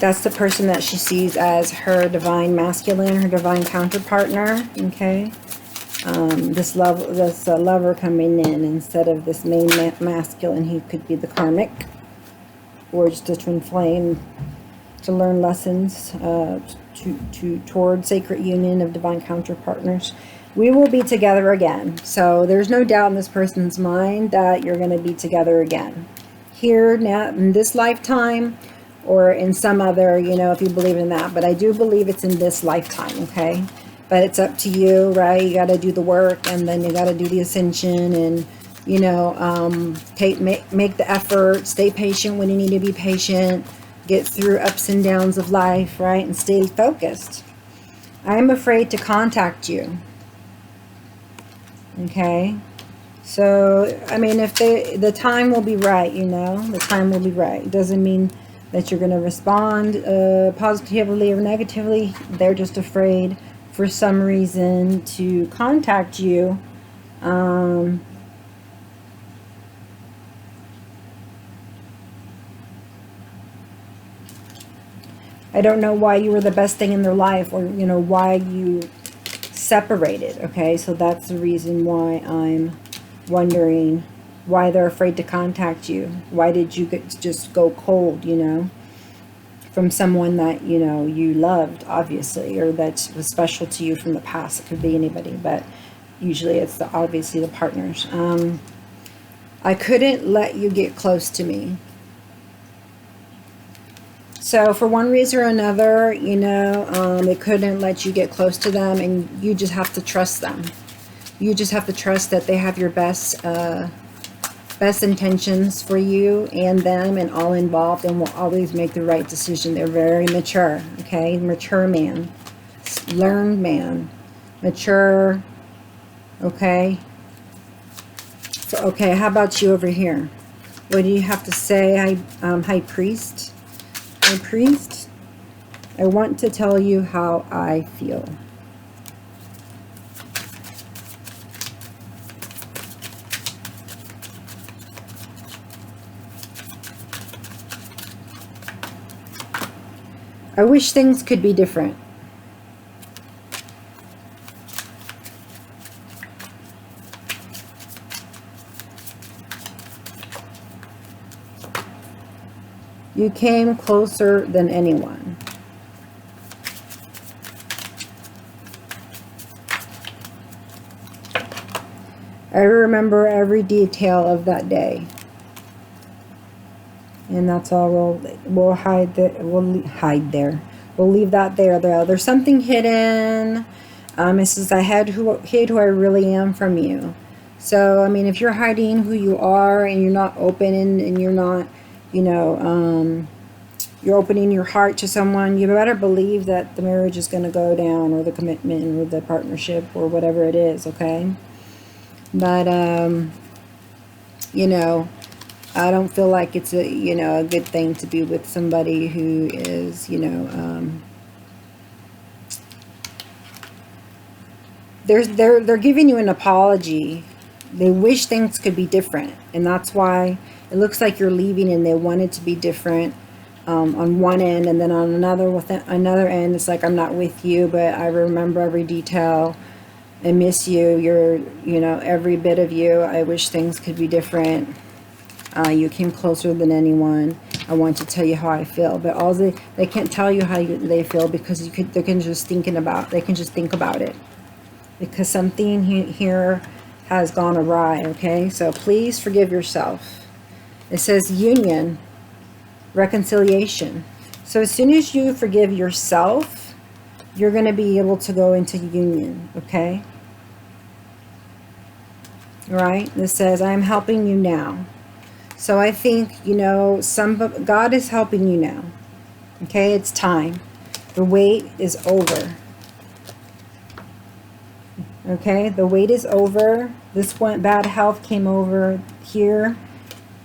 That's the person that she sees as her divine masculine, her divine counterpartner. Okay. This lover coming in instead of this main masculine. He could be the karmic, or just a twin flame to learn lessons toward sacred union of divine counterpartners. We will be together again. So there's no doubt in this person's mind that you're going to be together again. Here, now, in this lifetime, or in some other, you know, if you believe in that. But I do believe it's in this lifetime, okay? But it's up to you, right? You got to do the work, and then you got to do the ascension, and, you know, make the effort, stay patient when you need to be patient, get through ups and downs of life, right? And stay focused. I am afraid to contact you. Okay? So, I mean, if the time will be right, you know, the time will be right. It doesn't mean that you're going to respond positively or negatively. They're just afraid for some reason to contact you. I don't know why you were the best thing in their life, or, you know, why you separated. Okay, so that's the reason why I'm wondering why they're afraid to contact you. Why did you just go cold, you know, from someone that, you know, you loved, obviously, or that was special to you from the past? It could be anybody, but usually it's obviously the partners. I couldn't let you get close to me. So for one reason or another, you know, they couldn't let you get close to them, and you just have to trust them. You just have to trust that they have your best intentions for you and them and all involved, and will always make the right decision. They're very mature, okay? Mature man, learned man, mature, okay? So, okay, how about you over here? What do you have to say, High Priest? High Priest, I want to tell you how I feel. I wish things could be different. You came closer than anyone. I remember every detail of that day. And that's all. We'll hide there. We'll hide there. We'll leave that there. There's something hidden. It says, I hid who I really am from you. So, I mean, if you're hiding who you are, and you're not open, and you're not, you know, you're opening your heart to someone, you better believe that the marriage is going to go down, or the commitment, or the partnership, or whatever it is, okay? But, you know, I don't feel like it's a, you know, a good thing to be with somebody who is, you know, they're giving you an apology. They wish things could be different, and that's why it looks like you're leaving, and they want it to be different on one end, and then on another end, it's like, I'm not with you, but I remember every detail. I miss you. You're, you know, every bit of you. I wish things could be different. You came closer than anyone. I want to tell you how I feel, but all they can't tell you how they feel, because they can just think about it, because something here has gone awry. Okay, so please forgive yourself. It says union, reconciliation. So as soon as you forgive yourself, you're going to be able to go into union. Okay, right? This says, I am helping you now. So I think, you know, God is helping you now. Okay, it's time. The wait is over. Okay, the wait is over. This one, bad health came over here.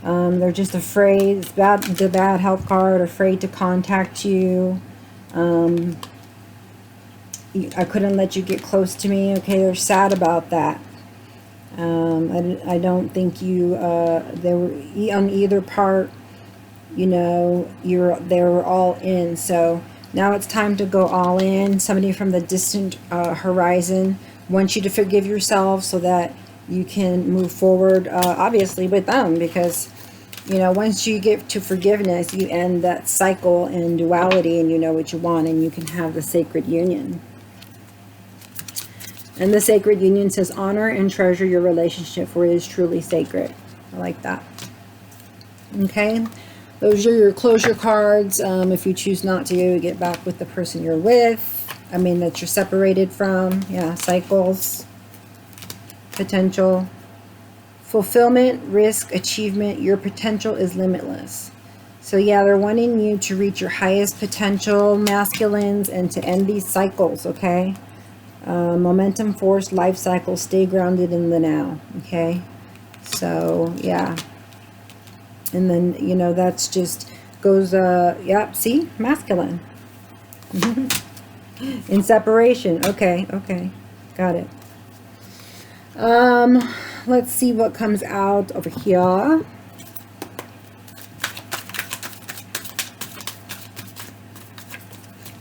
They're just afraid. It's bad, the bad health card, afraid to contact you. I couldn't let you get close to me. Okay, they're sad about that. I don't think you, they were on either part. you know, they're all in. So now it's time to go all in. Somebody from the distant horizon wants you to forgive yourself so that you can move forward, obviously, with them, because, you know, once you get to forgiveness, you end that cycle and duality, and you know what you want, and you can have the sacred union. And the sacred union says, honor and treasure your relationship, for it is truly sacred. I like that. Okay. Those are your closure cards. If you choose not to, get back with the person you're with. I mean, that you're separated from. Yeah, cycles. Potential. Fulfillment, risk, achievement. Your potential is limitless. So yeah, they're wanting you to reach your highest potential, masculines, and to end these cycles, okay? Momentum, force, life cycle. Stay grounded in the now, okay? So, yeah. And then, you know, that's just goes, yeah, see? Masculine. In separation. Okay, okay. Got it. Let's see what comes out over here.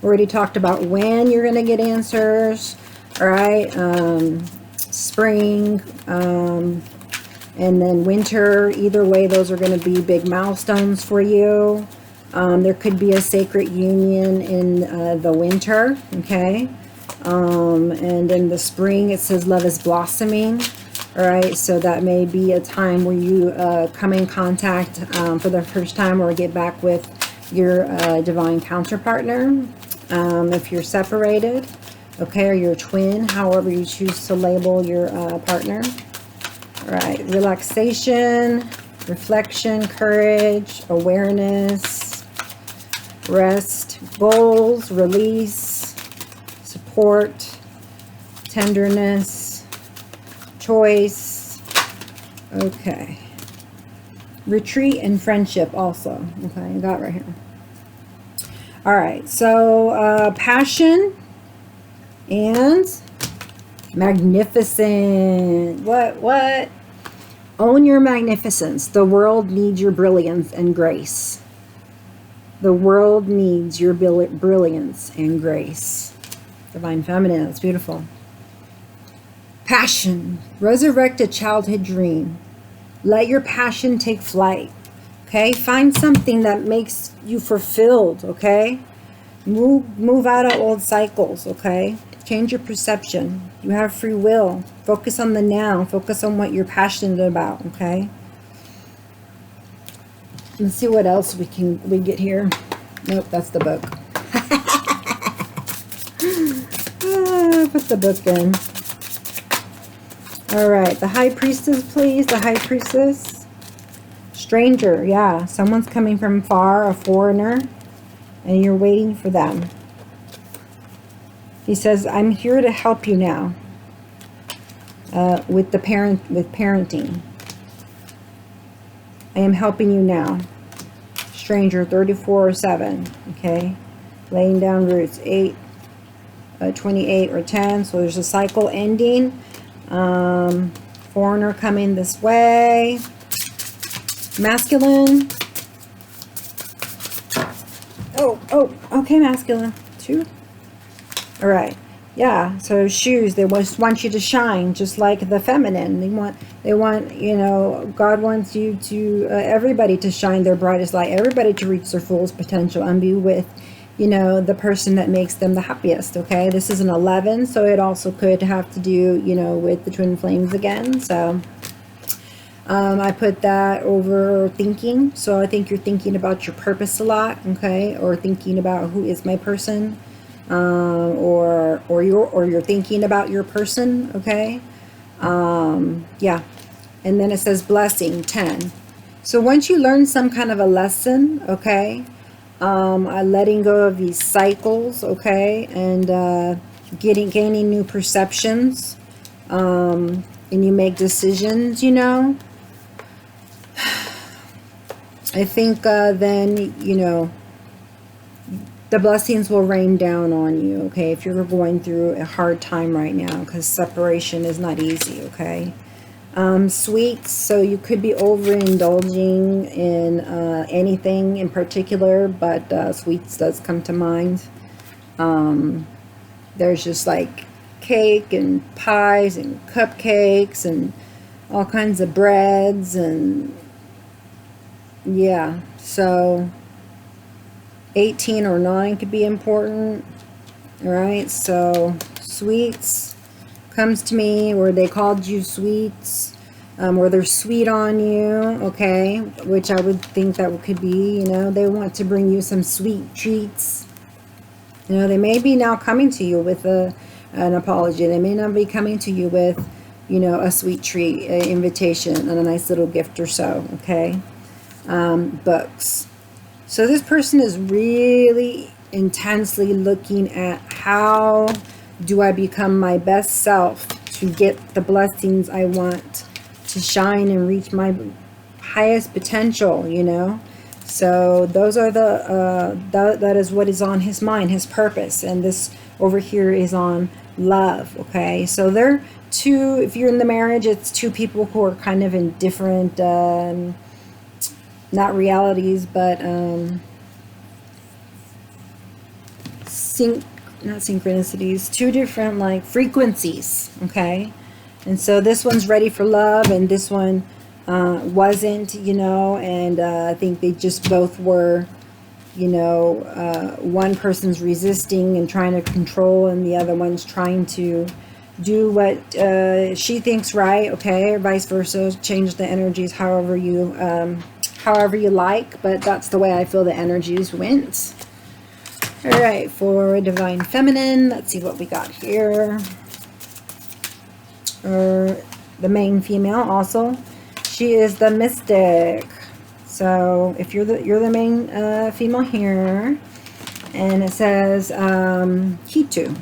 Already talked about when you're going to get answers. All right. Spring. And then winter. Either way, those are going to be big milestones for you. There could be a sacred union in the winter. Okay. And in the spring, it says love is blossoming. All right, so that may be a time where you come in contact for the first time, or get back with your divine counterpartner. If you're separated, okay, or your twin, however you choose to label your partner. All right, relaxation, reflection, courage, awareness, rest, goals, release, support, tenderness, choice. Okay. Retreat and friendship also. Okay, I got right here. All right, so passion and magnificent. What? Own your magnificence. The world needs your brilliance and grace. The world needs your brilliance and grace. Divine Feminine, that's beautiful. Passion. Resurrect a childhood dream. Let your passion take flight. Okay? Find something that makes you fulfilled, okay? Move out of old cycles, okay? Change your perception. You have free will. Focus on the now. Focus on what you're passionate about, okay? Let's see what else we get here. Nope, that's the book. Put the book in. All right, the High Priestess, please. The High Priestess. Stranger, yeah. Someone's coming from far, a foreigner, and you're waiting for them. He says, I'm here to help you now with parenting. I am helping you now. Stranger, 34/7, okay? Laying down roots, 8, 28, or 10. So there's a cycle ending. Foreigner coming this way. Masculine. Oh, okay, masculine. 2. All right. Yeah, so shoes, they just want you to shine, just like the feminine. They want, you know, God wants you to, everybody to shine their brightest light, everybody to reach their fullest potential and be with, you know, the person that makes them the happiest, okay? This is an 11, so it also could have to do, you know, with the twin flames again. So I put that over thinking. So I think you're thinking about your purpose a lot, okay? Or thinking about who is my person. Or you're thinking about your person, okay? Yeah. And then it says blessing, 10. So once you learn some kind of a lesson, okay, letting go of these cycles, okay, and gaining new perceptions, and you make decisions, you know, I think then, you know, the blessings will rain down on you, okay, if you're going through a hard time right now, because separation is not easy, okay? Sweets, so you could be overindulging in anything in particular, but sweets does come to mind. There's just like cake and pies and cupcakes and all kinds of breads, and yeah, so 18 or 9 could be important. All right, so sweets comes to me, where they called you sweets, where they're sweet on you, okay, which I would think that could be, you know, they want to bring you some sweet treats. You know, they may be now coming to you with an apology. They may not be coming to you with, you know, a sweet treat, an invitation, and a nice little gift or so, okay? Books. So this person is really intensely looking at, how do I become my best self to get the blessings I want, to shine and reach my highest potential, you know? So those are that is what is on his mind, his purpose. And this over here is on love, okay? So they're two, if you're in the marriage, it's two people who are kind of in different, not realities, but not synchronicities, two different like frequencies, okay? And so this one's ready for love, and this one wasn't, you know, and I think they just both were, you know, one person's resisting and trying to control, and the other one's trying to do what she thinks right, okay, or vice versa. Change the energies however you like, but that's the way I feel the energies went. All right, for Divine Feminine, let's see what we got here. The main female also, she is the mystic. So if you're the main female here, and it says Kitu,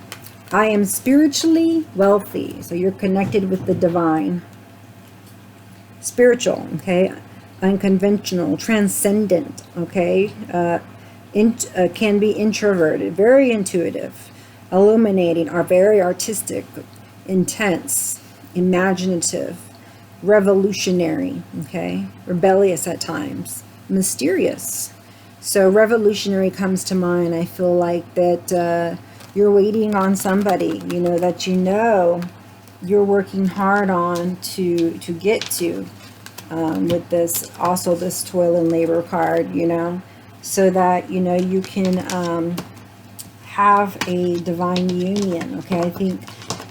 I am spiritually wealthy. So you're connected with the divine. Spiritual, okay, unconventional, transcendent, okay, can be introverted, very intuitive, illuminating, are very artistic, intense, imaginative, revolutionary, okay, rebellious at times, mysterious. So revolutionary comes to mind. I feel like that you're waiting on somebody, you know, that you know you're working hard on to get to, with this, also this toil and labor card, you know, so that, you know, you can have a divine union, okay? I think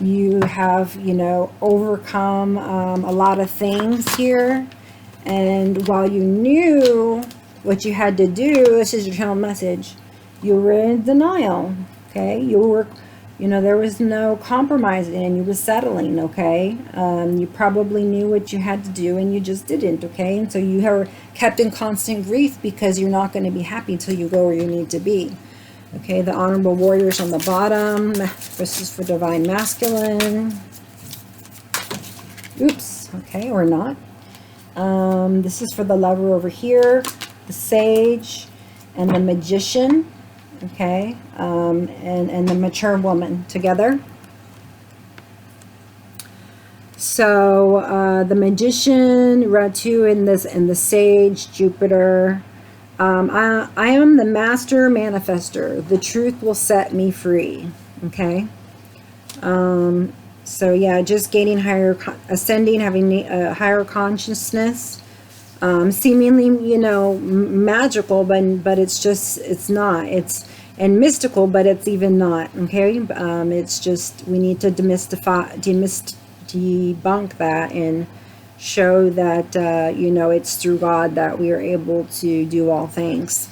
you have, you know, overcome a lot of things here, and while you knew what you had to do, this is your channel message, you were in denial, okay? You were, you know, there was no compromising, and you were settling, okay? You probably knew what you had to do, and you just didn't, okay? And so you are kept in constant grief, because you're not going to be happy until you go where you need to be. Okay, the Honorable Warriors on the bottom. This is for Divine Masculine. Oops, okay, or not. This is for the Lover over here, the Sage, and the Magician. Okay, and the Mature Woman together. So the Magician, Ratu, and the Sage, Jupiter. I am the master manifester. The truth will set me free. Okay. So yeah, just gaining higher, ascending, having a higher consciousness. Seemingly, you know, magical, but it's just, it's not. It's, and mystical, but it's even not. Okay. It's just, we need to debunk that, and show that, you know, it's through God that we are able to do all things.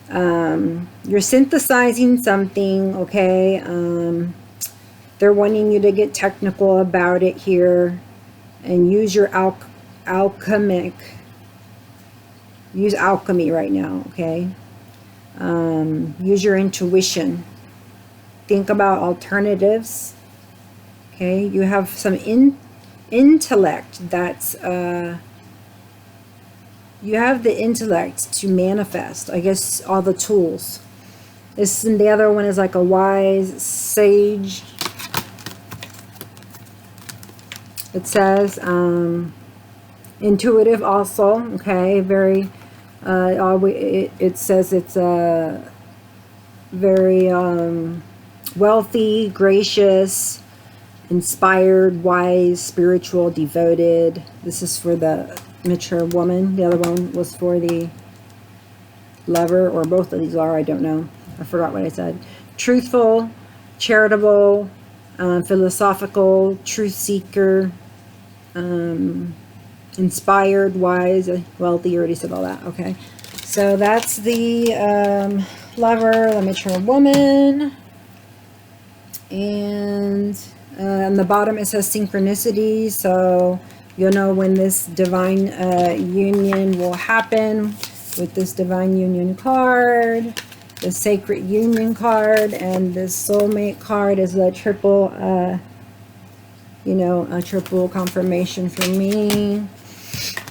You're synthesizing something, okay? They're wanting you to get technical about it here, and use your use alchemy right now, okay? Use your intuition. Think about alternatives, okay? You have some intellect that's you have the intellect to manifest, I guess, all the tools. This, and the other one is like a wise sage. It says intuitive also, okay, very, it says it's a very wealthy, gracious, inspired, wise, spiritual, devoted. This is for the mature woman. The other one was for the lover, or both of these are, I don't know. I forgot what I said. Truthful, charitable, philosophical, truth seeker, inspired, wise, wealthy. You already said all that. Okay. So that's the lover, the mature woman. And on the bottom it says synchronicity. So you'll know when this divine union will happen with this divine union card, the sacred union card, and this soulmate card is a triple, you know, a triple confirmation for me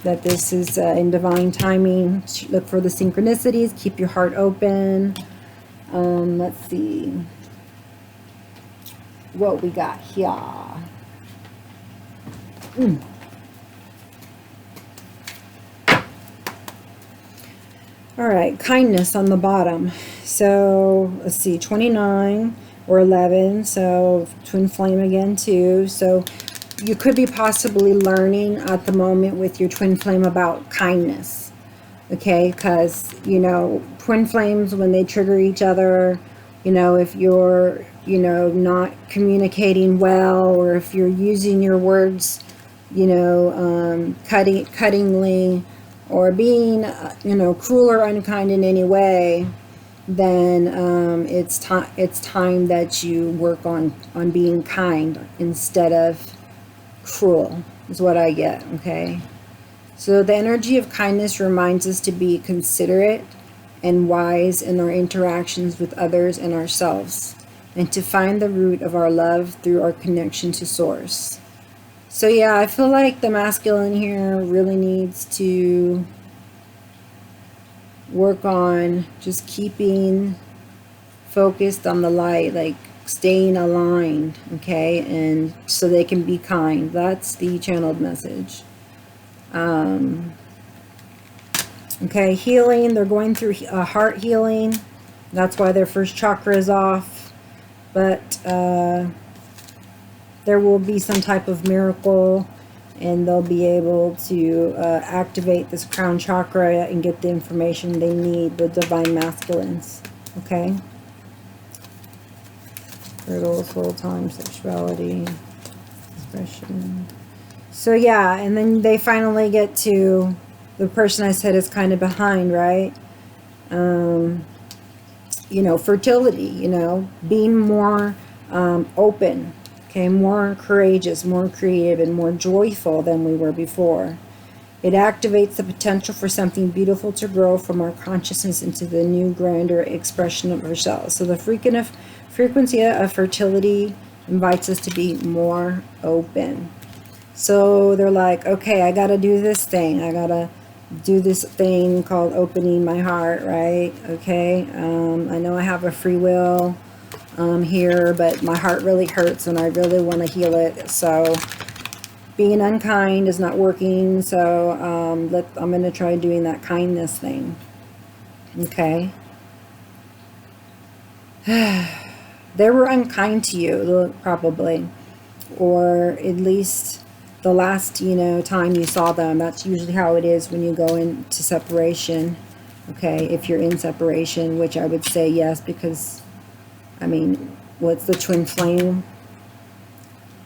that this is in divine timing. Look for the synchronicities. Keep your heart open. Let's see what we got here. All right, kindness on the bottom. So let's see, 29 or 11. So twin flame again too. So you could be possibly learning at the moment with your twin flame about kindness. Okay, because, you know, twin flames, when they trigger each other, you know, if you're, you know, not communicating well, or if you're using your words, you know, cuttingly, or being, you know, cruel or unkind in any way, then it's time that you work on being kind instead of cruel, is what I get. Okay, so the energy of kindness reminds us to be considerate and wise in our interactions with others and ourselves, and to find the root of our love through our connection to source. So yeah, I feel like the masculine here really needs to work on just keeping focused on the light, like staying aligned, okay, and so they can be kind. That's the channeled message. Okay, healing. They're going through a heart healing. That's why their first chakra is off. But there will be some type of miracle, and they'll be able to activate this crown chakra and get the information they need, the divine masculines. Okay? Fertile, soul time, sexuality, expression. So yeah, and then they finally get to the person I said is kind of behind, right? You know, fertility, you know, being more open, okay, more courageous, more creative, and more joyful than we were before. It activates the potential for something beautiful to grow from our consciousness into the new, grander expression of ourselves. So the frequency of fertility invites us to be more open. So they're like, okay, I got to do this thing. I got to do this thing called opening my heart, right? Okay, I know I have a free will here, but my heart really hurts and I really want to heal it. So being unkind is not working, so I'm going to try doing that kindness thing. Okay. They were unkind to you, probably, or at least the last, you know, time you saw them. That's usually how it is when you go into separation. Okay, if you're in separation, which I would say yes, because, I mean, what's the twin flame?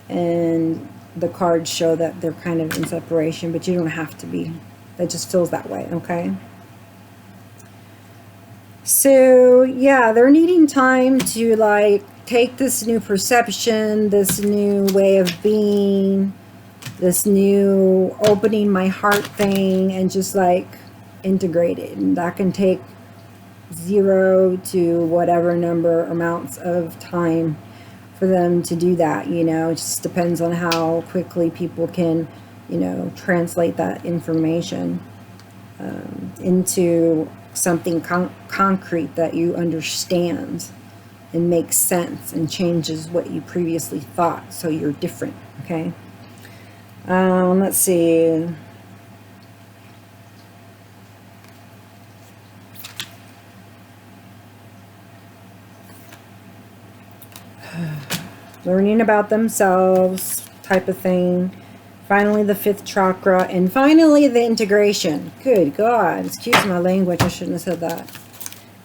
And the cards show that they're kind of in separation, but you don't have to be. That just feels that way, okay? So, yeah, they're needing time to, like, take this new perception, this new way of being, this new opening my heart thing, and just, like, integrate it. And that can take 0 to whatever number amounts of time for them to do that, you know. It just depends on how quickly people can, you know, translate that information into something concrete that you understand and makes sense and changes what you previously thought, so you're different. Okay, Let's see. Learning about themselves type of thing. Finally, the 5th chakra. And finally, the integration. Good God. Excuse my language. I shouldn't have said that.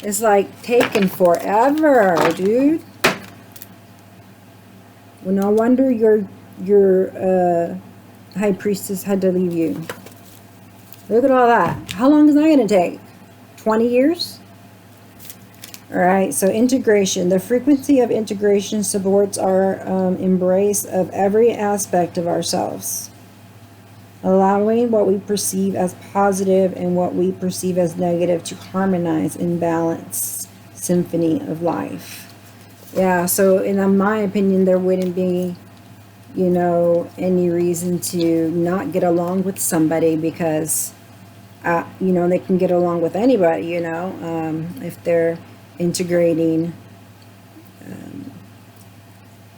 It's like taking forever, dude. Well, no wonder your high priestess had to leave you. Look at all that. How long is that going to take? 20 years? All right, so integration. The frequency of integration supports our embrace of every aspect of ourselves, allowing what we perceive as positive and what we perceive as negative to harmonize in balance symphony of life. Yeah, so in my opinion, there wouldn't be, you know, any reason to not get along with somebody because, you know, they can get along with anybody, you know, if they're integrating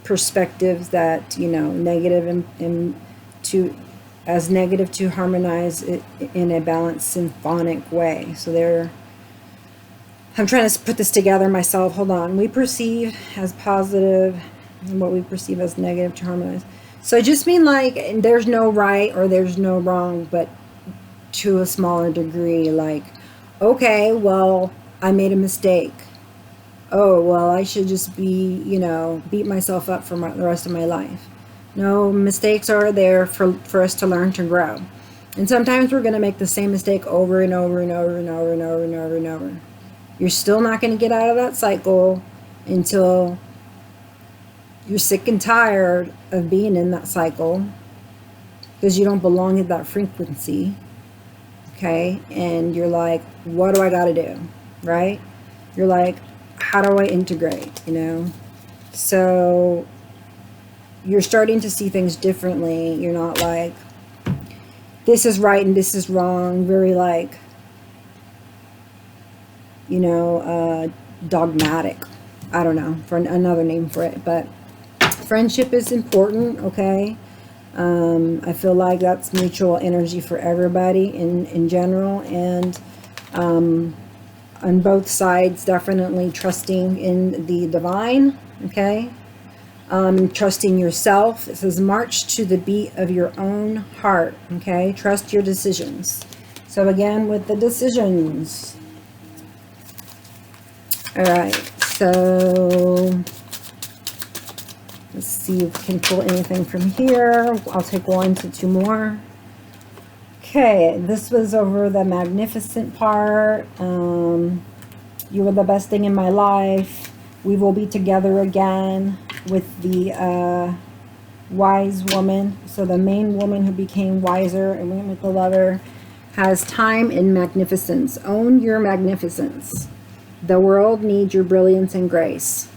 perspectives that, you know, negative and to as negative to harmonize it in a balanced symphonic way. So I'm trying to put this together myself. Hold on. We perceive as positive and what we perceive as negative to harmonize. So I just mean like there's no right or there's no wrong, but to a smaller degree, like, okay, well, I made a mistake. Oh, well, I should just be, you know, beat myself up for the rest of my life. No, mistakes are there for us to learn to grow. And sometimes we're going to make the same mistake over and over and over and over and over and over and over. You're still not going to get out of that cycle until you're sick and tired of being in that cycle because you don't belong at that frequency. Okay? And you're like, what do I got to do? Right? You're like, how do I integrate, you know? So you're starting to see things differently. You're not like, this is right and this is wrong. Very like, you know, dogmatic. I don't know, for another name for it. But friendship is important, okay? I feel like that's mutual energy for everybody in general. And on both sides, definitely trusting in the divine, okay? Trusting yourself. It says march to the beat of your own heart, okay? Trust your decisions. So again, with the decisions. All right, so let's see if we can pull anything from here. I'll take 1 to 2 more. Okay, this was over the magnificent part. You were the best thing in my life. We will be together again with the wise woman. So the main woman who became wiser and went with the lover has time and magnificence. Own your magnificence. The world needs your brilliance and grace.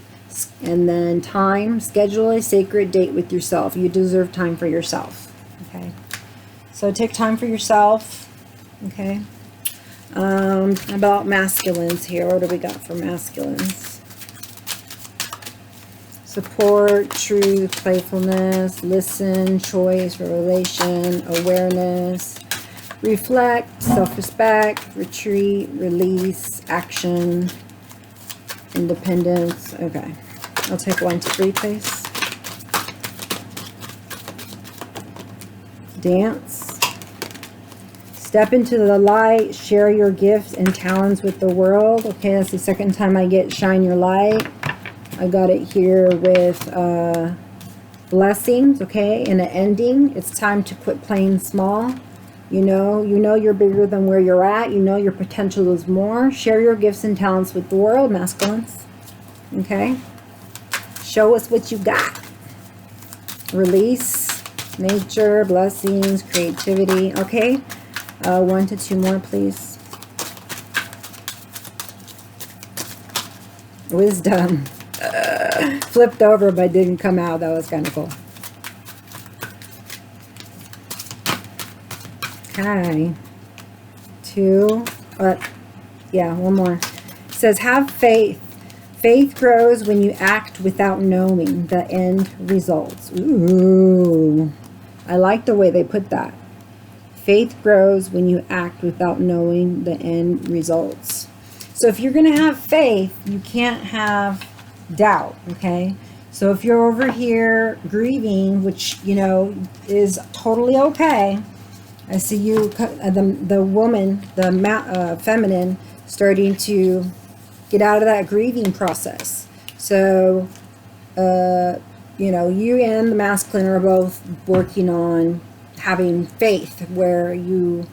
And then time, schedule a sacred date with yourself. You deserve time for yourself. Okay. So take time for yourself. Okay. About masculines here. What do we got for masculines? Support, truth, playfulness, listen, choice, revelation, awareness, reflect, self-respect, retreat, release, action, independence. Okay. I'll take 1 to 3, please. Dance. Step into the light. Share your gifts and talents with the world. Okay, that's the second time I get shine your light. I got it here with blessings, okay, and an ending. It's time to quit playing small. You know you're bigger than where you're at. You know your potential is more. Share your gifts and talents with the world, masculines. Okay? Show us what you got. Release, nature, blessings, creativity. Okay? 1 to 2 more, please. Wisdom. Flipped over but didn't come out. That was kind of cool. Okay. 2. Yeah, 1 more. It says, have faith. Faith grows when you act without knowing the end results. Ooh. I like the way they put that. Faith grows when you act without knowing the end results. So if you're going to have faith, you can't have doubt, okay? So if you're over here grieving, which, you know, is totally okay. I see you, the woman, the feminine, starting to get out of that grieving process. So, you know, you and the masculine are both working on having faith, where you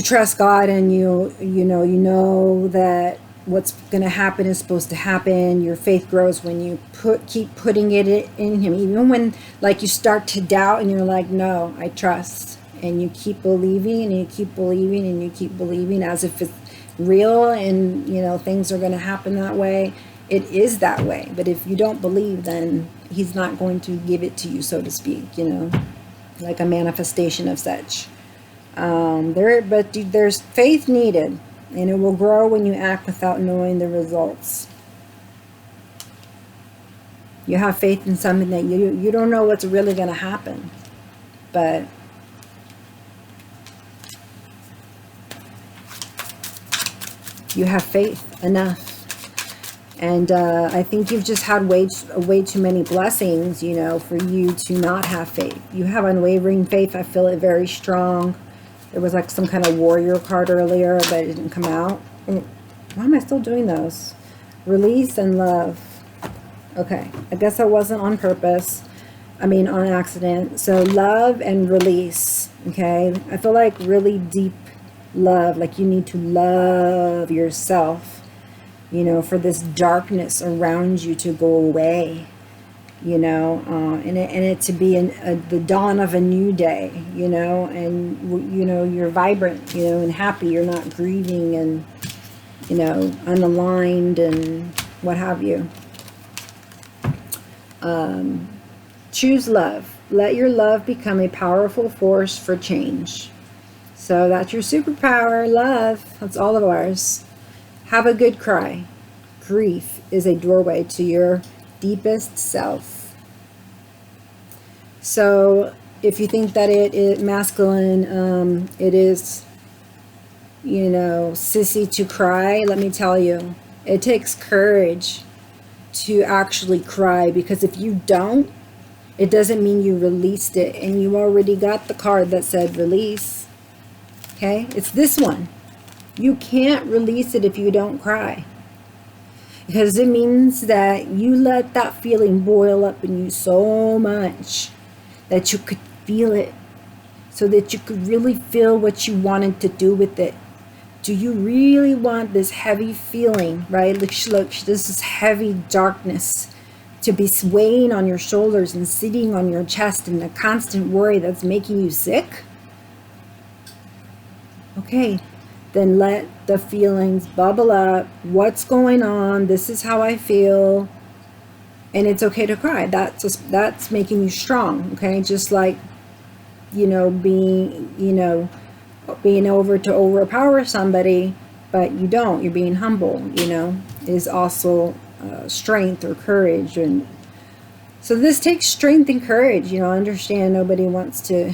trust God, and you know that what's going to happen is supposed to happen. Your faith grows when you keep putting it in Him, even when like you start to doubt and you're like, no, I trust, and you keep believing and you keep believing and you keep believing as if it's real, and you know things are going to happen that way. It is that way, but if you don't believe, then He's not going to give it to you, so to speak, you know, like a manifestation of such. But there's faith needed, and it will grow when you act without knowing the results. You have faith in something that you don't know what's really going to happen, but you have faith enough. And I think you've just had way too many blessings, you know, for you to not have faith. You have unwavering faith. I feel it very strong. There was like some kind of warrior card earlier, but it didn't come out. Why am I still doing those? Release and love. Okay, I guess I wasn't on purpose. I mean, on accident. So love and release, okay? I feel like really deep love, like you need to love yourself, you know, for this darkness around you to go away, you know, and it to be the dawn of a new day, you know, and, you know, you're vibrant, you know, and happy. You're not grieving and, you know, unaligned and what have you. Choose love. Let your love become a powerful force for change. So that's your superpower, love. That's all of ours. Have a good cry. Grief is a doorway to your deepest self. So if you think that it is masculine, it is, you know, sissy to cry, let me tell you, it takes courage to actually cry, because if you don't, it doesn't mean you released it, and you already got the card that said release. Okay, it's this one. You can't release it if you don't cry, because it means that you let that feeling boil up in you so much that you could feel it, so that you could really feel what you wanted to do with it. Do you really want this heavy feeling, right? Look, this is heavy darkness to be swaying on your shoulders and sitting on your chest, and the constant worry that's making you sick? Okay, then let the feelings bubble up. What's going on? This is how I feel. And it's okay to cry. That's making you strong, okay? Just like, you know, being over to overpower somebody, but you don't. You're being humble, you know, is also strength or courage. And so this takes strength and courage, you know. Understand nobody wants to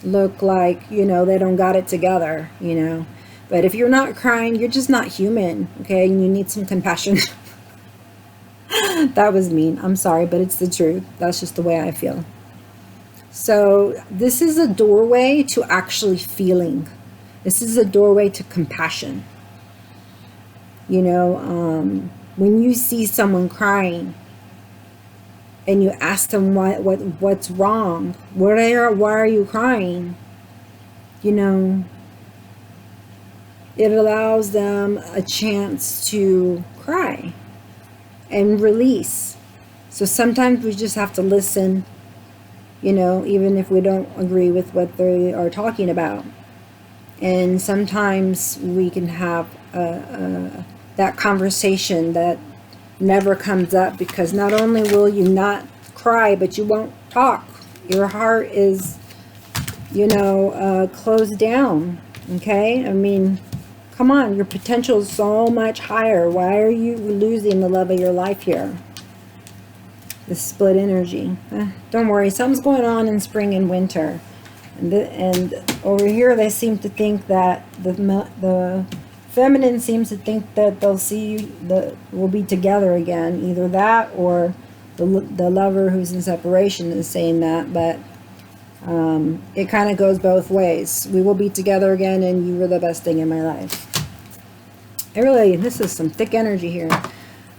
look like, you know, they don't got it together, you know. But if you're not crying, you're just not human, okay? And you need some compassion. That was mean. I'm sorry, but it's the truth. That's just the way I feel. So this is a doorway to actually feeling. This is a doorway to compassion. You know, when you see someone crying and you ask them what's wrong, why are you crying? You know, it allows them a chance to cry and release. So sometimes we just have to listen, you know, even if we don't agree with what they are talking about. And sometimes we can have that conversation that never comes up, because not only will you not cry, but you won't talk. Your heart is, you know, closed down, okay? I mean, come on, your potential is so much higher. Why are you losing the love of your life here? This split energy. Don't worry, something's going on in spring and winter. And over here, they seem to think that the feminine seems to think that they'll see we'll be together again. Either that or the lover who's in separation is saying that. But it kind of goes both ways. We will be together again, and you were the best thing in my life. This is some thick energy here.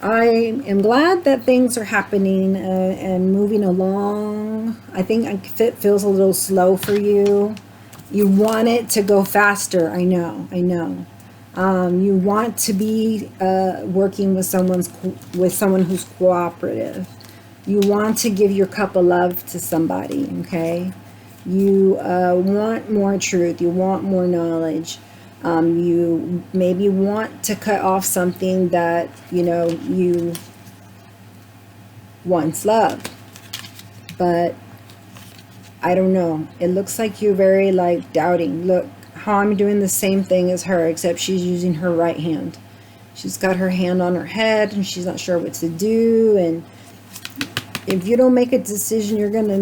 I am glad that things are happening and moving along. I think it feels a little slow for you. You want it to go faster. I know. You want to be working with someone who's cooperative. You want to give your cup of love to somebody, okay? You want more truth. You want more knowledge. You maybe want to cut off something that, you once loved. But I don't know. It looks like you're very doubting. Look how I'm doing the same thing as her, except she's using her right hand. She's got her hand on her head and she's not sure what to do. And if you don't make a decision, you're gonna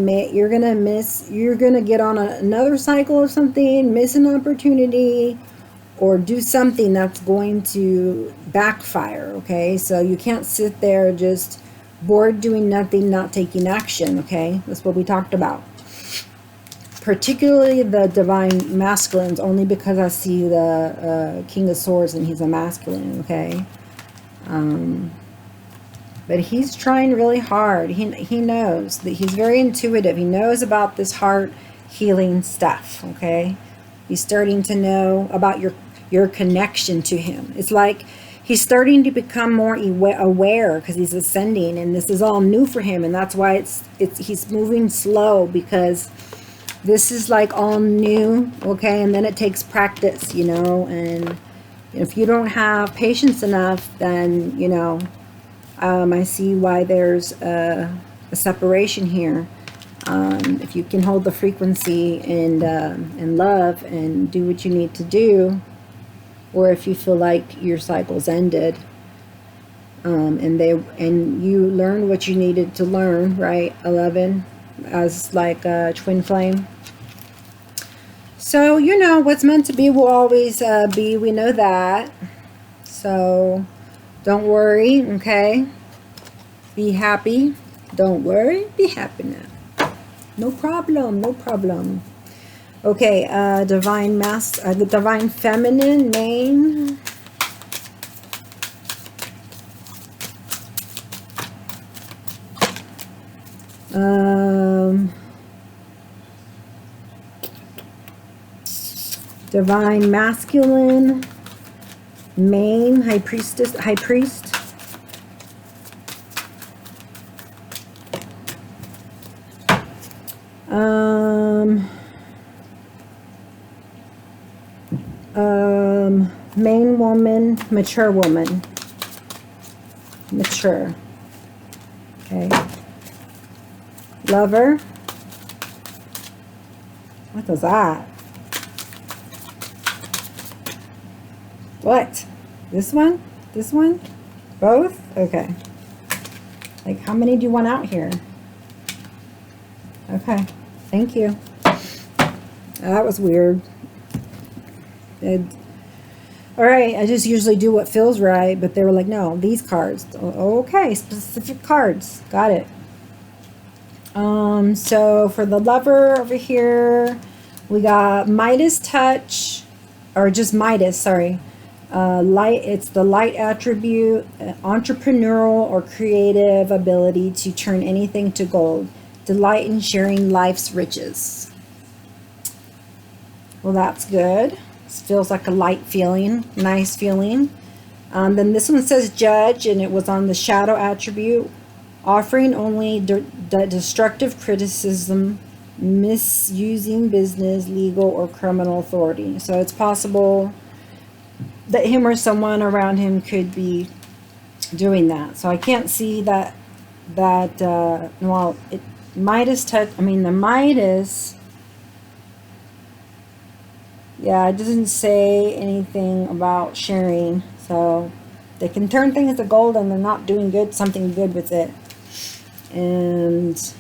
get on another cycle of something, miss an opportunity, or do something that's going to backfire, okay? So you can't sit there just bored doing nothing, not taking action, okay? That's what we talked about. Particularly the divine masculines, only because I see the King of Swords and he's a masculine, okay? But he's trying really hard. He knows that he's very intuitive. He knows about this heart healing stuff, okay? He's starting to know about your connection to him. It's like he's starting to become more aware because he's ascending, and this is all new for him, and that's why he's moving slow, because this is all new, okay? And then it takes practice, and if you don't have patience enough, then I see why there's a separation here. If you can hold the frequency and love and do what you need to do, or if you feel like your cycle's ended, and you learned what you needed to learn, right? 11 as a twin flame. So what's meant to be will always be. We know that. So don't worry, okay? Be happy. Don't worry. Be happy now. No problem. No problem. Okay, divine feminine name. Divine masculine, main, high priest. Main woman, mature woman. Mature. Okay. Lover. What was that? What? This one? This one? Both? Okay. How many do you want out here? Okay. Thank you. That was weird. All right. I just usually do what feels right, but they were like, no, these cards. Okay. Specific cards. Got it. So for the lover over here, we got Midas touch, or just Midas, sorry. Light, it's the light attribute, entrepreneurial or creative ability to turn anything to gold, delight in sharing life's riches. Well, that's good. This feels like a light feeling, nice feeling. Then this one says judge, and it was on the shadow attribute, offering only destructive criticism, misusing business, legal, or criminal authority. So it's possible that him or someone around him could be doing that. So I can't see that well, it Midas touch, the Midas, yeah, it doesn't say anything about sharing. So they can turn things to gold and they're not doing something good with it. And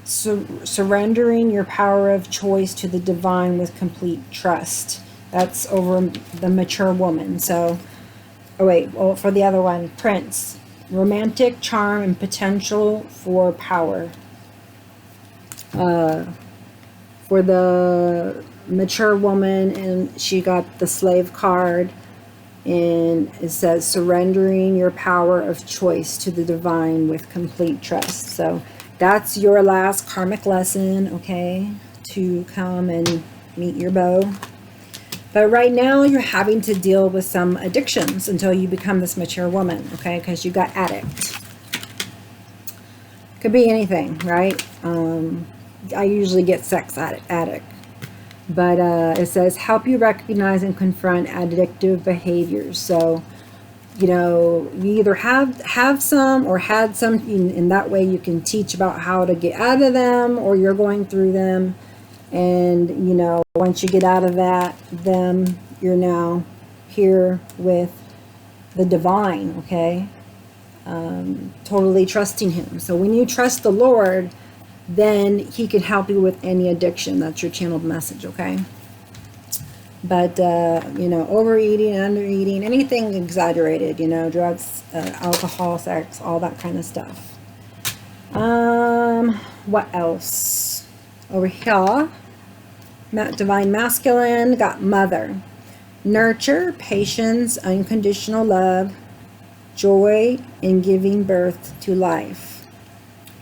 surrendering your power of choice to the divine with complete trust. That's over the mature woman. So, oh wait, well, for the other one, Prince. Romantic charm and potential for power. For the mature woman, and she got the slave card, and it says surrendering your power of choice to the divine with complete trust. So that's your last karmic lesson, okay, to come and meet your beau. But right now you're having to deal with some addictions until you become this mature woman, okay, because you got addict. Could be anything, right? I usually get sex addict. But it says help you recognize and confront addictive behaviors. So, you know, you either have some or had some, in that way you can teach about how to get out of them, or you're going through them. And, you know, once you get out of them, you're now here with the divine, okay? Totally trusting him. So when you trust the Lord, then he can help you with any addiction. That's your channeled message, okay? But, you know, overeating, undereating, anything exaggerated, you know, drugs, alcohol, sex, all that kind of stuff. What else? Over here, divine masculine, got mother. Nurture, patience, unconditional love, joy in giving birth to life.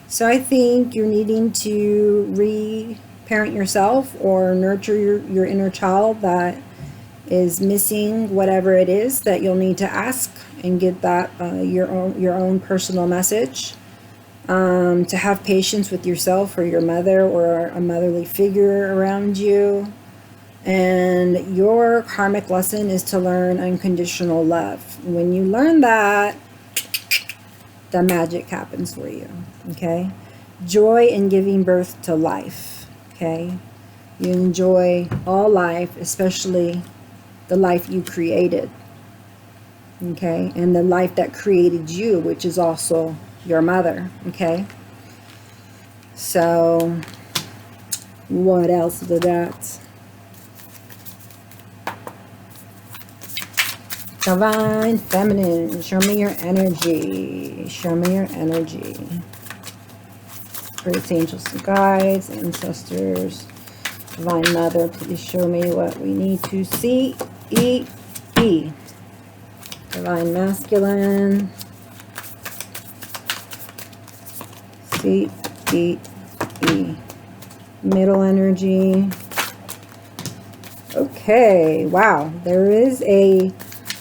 So I think you're needing to re-parent yourself or nurture your inner child that is missing whatever it is that you'll need to ask, and get that your own personal message. To have patience with yourself or your mother or a motherly figure around you. And your karmic lesson is to learn unconditional love. When you learn that, the magic happens for you, okay? Joy in giving birth to life, okay? You enjoy all life, especially the life you created, okay? And the life that created you, which is also your mother, okay? So, what else is that? Divine Feminine, show me your energy. Show me your energy. Spirits, angels, and guides, ancestors, Divine Mother, please show me what we need to see. Divine Masculine. C, E. Middle energy. Okay, wow. There is a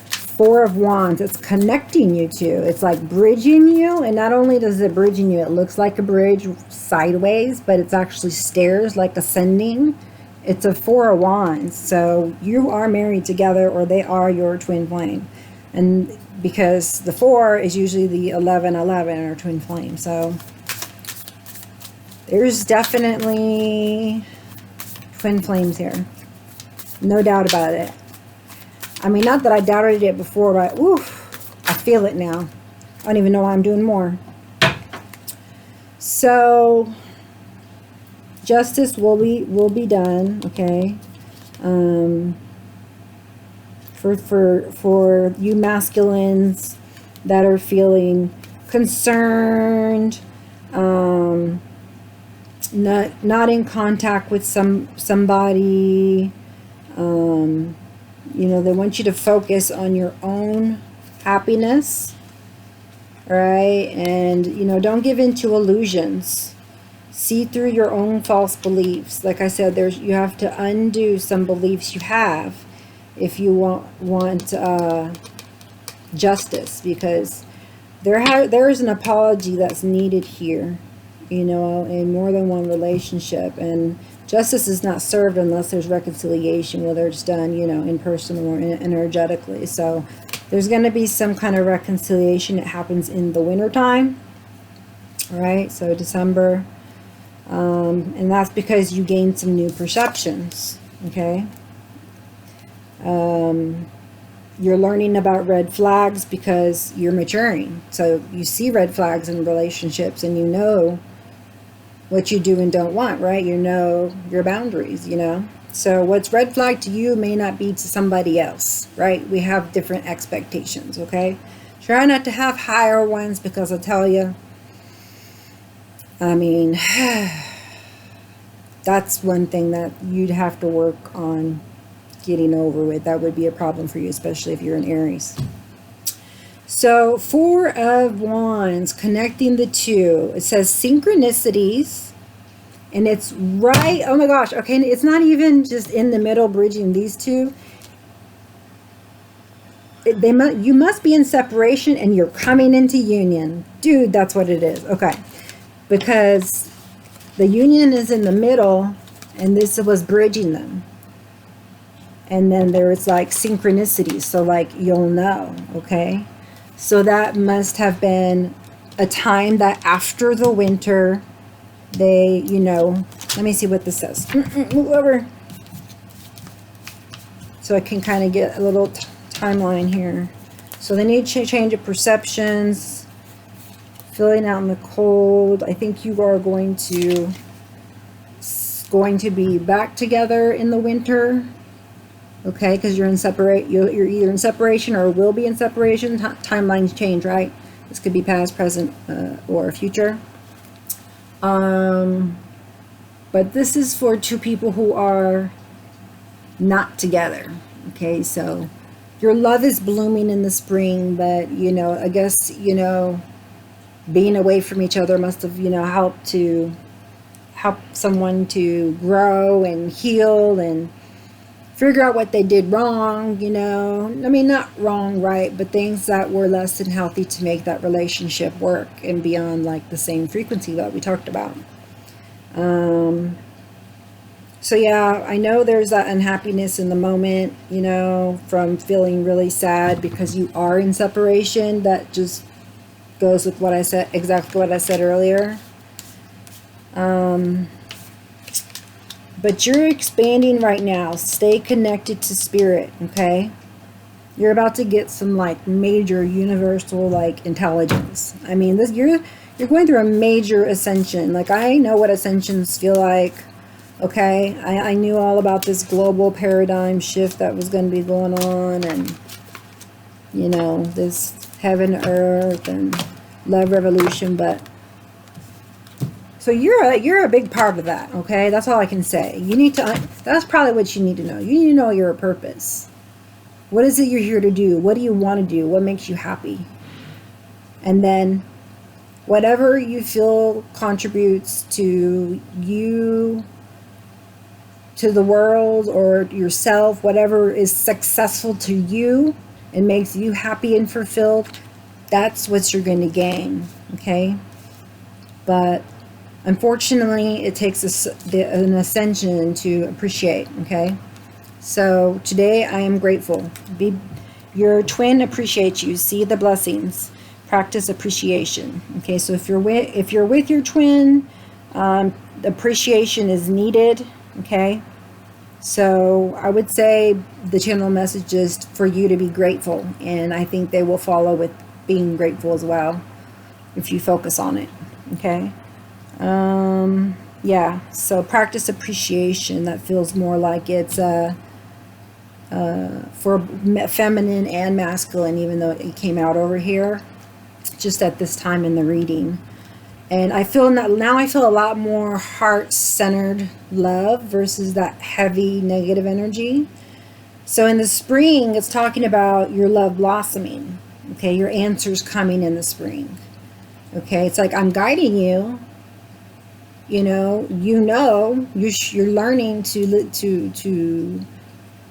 Four of Wands. It's connecting you to. It's like bridging you. And not only does it bridging you, it looks like a bridge sideways, but it's actually stairs, like ascending. It's a Four of Wands. So you are married together, or they are your twin flame. And because the 4 is usually the 11 or twin flame. So there's definitely twin flames here. No doubt about it. I mean, not that I doubted it before, but oof, I feel it now. I don't even know why I'm doing more. So, justice will be done, okay? For you masculines that are feeling concerned, not in contact with somebody. You know, they want you to focus on your own happiness, right? And, you know, don't give in to illusions. See through your own false beliefs. Like I said, you have to undo some beliefs you have if you want justice, because there is an apology that's needed here, you know, in more than one relationship. And justice is not served unless there's reconciliation, whether it's done, you know, in person or energetically. So there's going to be some kind of reconciliation that happens in the winter time. All right, so December. And that's because you gained some new perceptions, okay? You're learning about red flags because you're maturing. So you see red flags in relationships, and you know what you do and don't want, right? You know your boundaries, you know. So what's red flag to you may not be to somebody else, right? We have different expectations, okay? Try not to have higher ones, because I'll tell you, I mean, that's one thing that you'd have to work on getting over with. That would be a problem for you, especially if you're an Aries. So 4 of Wands, connecting the two. It says synchronicities, and it's right, oh my gosh, okay, it's not even just in the middle bridging these two. You must be in separation and you're coming into union. Dude, that's what it is. Okay. Because the union is in the middle, and this was bridging them. And then there's like synchronicities, so like you'll know, okay? So that must have been a time that after the winter, they, you know, let me see what this says. Move over. So I can kind of get a little timeline here. So they need to change of perceptions, filling out in the cold. I think you are going to be back together in the winter. Okay, because you're you're either in separation or will be in separation. Timelines change, right? This could be past, present, or future. But this is for two people who are not together. Okay, so your love is blooming in the spring, but, you know, I guess, you know, being away from each other must have, you know, help someone to grow and heal and figure out what they did wrong, you know. I mean, not wrong, right, but things that were less than healthy to make that relationship work and beyond like the same frequency that we talked about. So yeah, I know there's that unhappiness in the moment, you know, from feeling really sad because you are in separation. That just goes with what I said, exactly what I said earlier. But you're expanding right now. Stay connected to spirit, okay? You're about to get some like major universal like intelligence. I mean, you're going through a major ascension. Like, I know what ascensions feel like. Okay, I knew all about this global paradigm shift that was going to be going on, and, you know, this heaven, earth, and love revolution. But so you're a big part of that. Okay, that's all I can say. You need to. That's probably what you need to know. You need to know your purpose. What is it you're here to do? What do you want to do? What makes you happy? And then whatever you feel contributes to you, to the world, or yourself, whatever is successful to you and makes you happy and fulfilled, that's what you're going to gain, okay? But unfortunately, it takes an ascension to appreciate, okay? So today I am grateful. Your twin appreciates you. See the blessings. Practice appreciation, okay? So if you're with your twin, appreciation is needed. Okay, so I would say the channel message is for you to be grateful, and I think they will follow with being grateful as well if you focus on it. Okay, yeah, so practice appreciation. That feels more like it's for feminine and masculine, even though it came out over here just at this time in the reading. And I feel now I feel a lot more heart-centered love versus that heavy negative energy. So in the spring, it's talking about your love blossoming. Okay, your answers coming in the spring. Okay, it's like I'm guiding you. You're learning to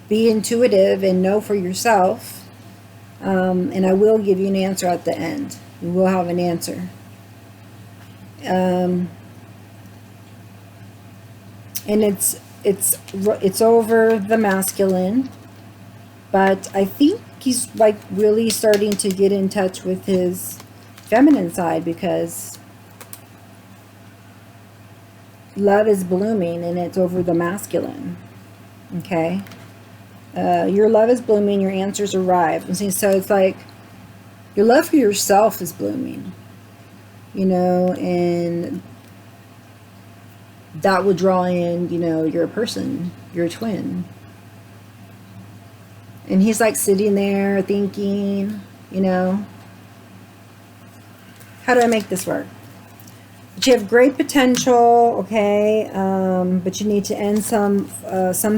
be intuitive and know for yourself. And I will give you an answer at the end. You will have an answer. And it's over the masculine, but I think he's like really starting to get in touch with his feminine side, because love is blooming and it's over the masculine. Okay, Your love is blooming, your answers arrive. And see, so it's like your love for yourself is blooming, you know, and that will draw in, you know, your person, your twin. And he's like sitting there thinking, you know, how do I make this work? But you have great potential, okay, but you need to end some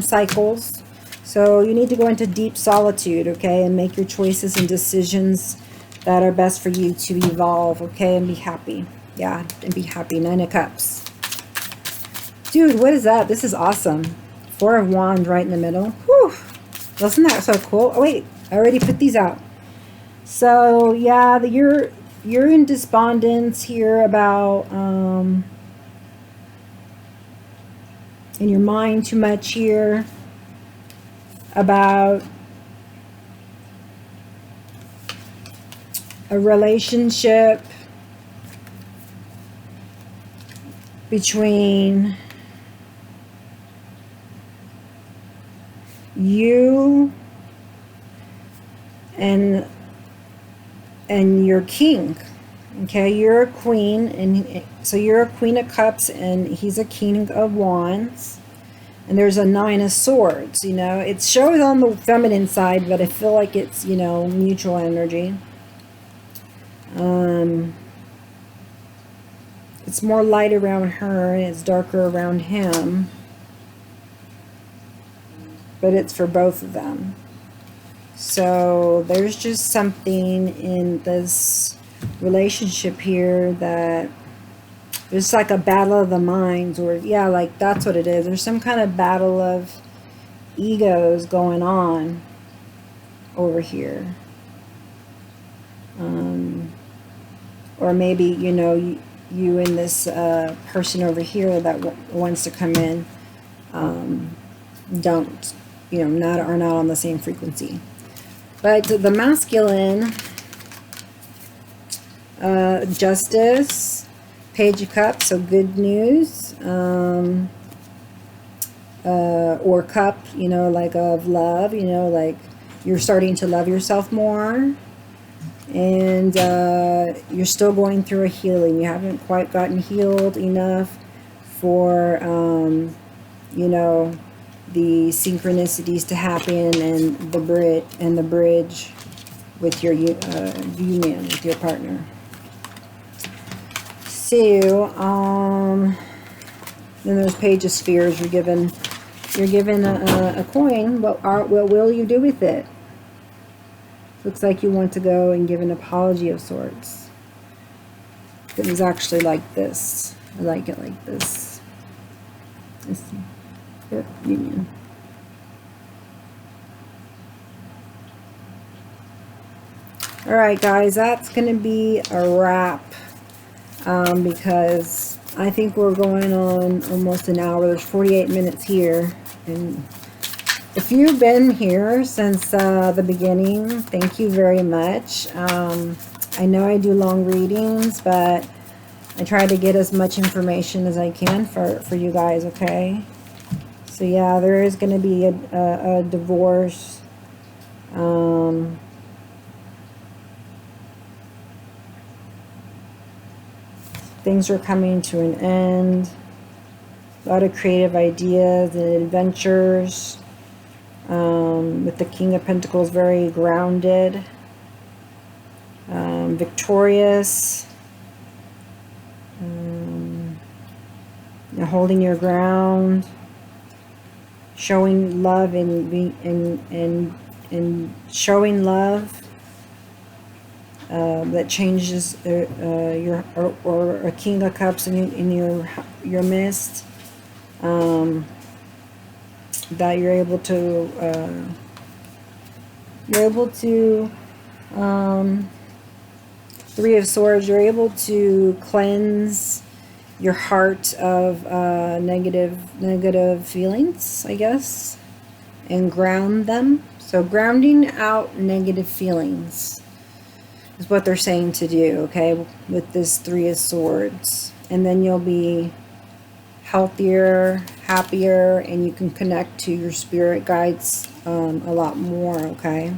cycles. So you need to go into deep solitude, okay, and make your choices and decisions that are best for you to evolve, okay, and be happy. Yeah, and be happy. 9 of Cups. Dude, what is that? This is awesome. 4 of Wands right in the middle. Whew. Wasn't that so cool? Oh, wait, I already put these out. So, yeah, you're in despondence here about in your mind too much here about a relationship between you and your king. Okay, you're a queen, and so you're a Queen of Cups and he's a King of Wands, and there's a 9 of Swords. You know, it shows on the feminine side, but I feel like it's, you know, mutual energy. It's more light around her and it's darker around him, but it's for both of them. So there's just something in this relationship here that it's like a battle of the minds, or yeah, like that's what it is. There's some kind of battle of egos going on over here. Or maybe, you know, you and this person over here that wants to come in don't, you know, are not on the same frequency. But the masculine, Justice, Page of Cups, so good news, or cup, you know, like of love, you know, like you're starting to love yourself more, and you're still going through a healing. You haven't quite gotten healed enough for, you know, the synchronicities to happen and the bridge with your union with your partner. So then there's Page of Spheres. You're given a coin. What will you do with it? Looks like you want to go and give an apology of sorts. It was actually like this. I like it like this. Yep, union. All right, guys, that's going to be a wrap because I think we're going on almost an hour. There's 48 minutes here, and if you've been here since the beginning, thank you very much. I know I do long readings, but I try to get as much information as I can for you guys, okay? So yeah, there is going to be a divorce. Things are coming to an end. A lot of creative ideas and adventures. With the King of Pentacles, very grounded. Victorious. Holding your ground. Showing love and showing love that changes your or a King of Cups in your midst, that you're able to 3 of Swords, you're able to cleanse your heart of negative feelings, I guess, and ground them. So grounding out negative feelings is what they're saying to do, okay, with this 3 of Swords. And then you'll be healthier, happier, and you can connect to your spirit guides a lot more, okay?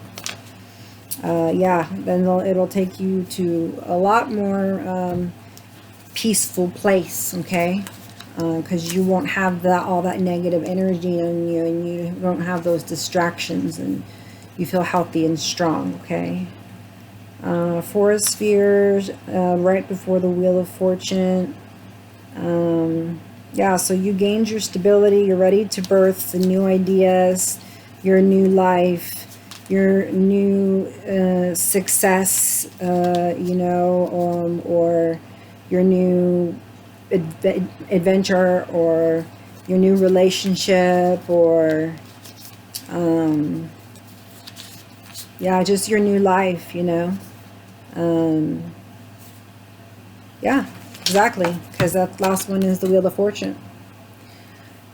Yeah, then it'll take you to a lot more peaceful place, okay? Because you won't have all that negative energy on you, and you don't have those distractions, and you feel healthy and strong, okay? Forest spheres, right before the Wheel of Fortune. Yeah, so you gained your stability, you're ready to birth the new ideas, your new life, your new success, you know, or your new adventure, or your new relationship, or yeah, just your new life, you know. Yeah, exactly, because that last one is the Wheel of Fortune.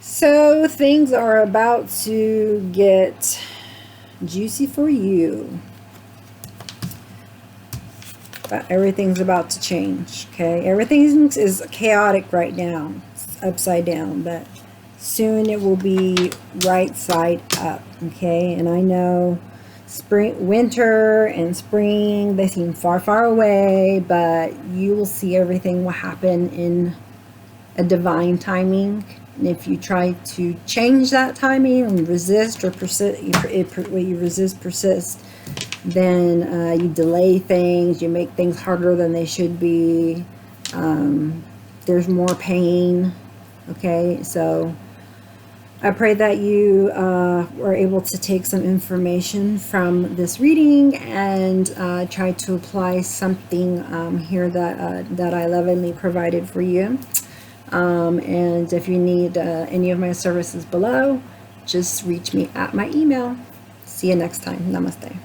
So things are about to get juicy for you. But everything's about to change, okay? Everything is chaotic right now. It's upside down, but soon it will be right side up, okay? And I know winter and spring, they seem far, far away, but you will see everything will happen in a divine timing. And if you try to change that timing and resist or persist, you resist, persist, then you delay things, you make things harder than they should be. There's more pain, okay? So I pray that you were able to take some information from this reading and try to apply something here that I lovingly provided for you. And if you need any of my services below, just reach me at my email. See you next time. Namaste.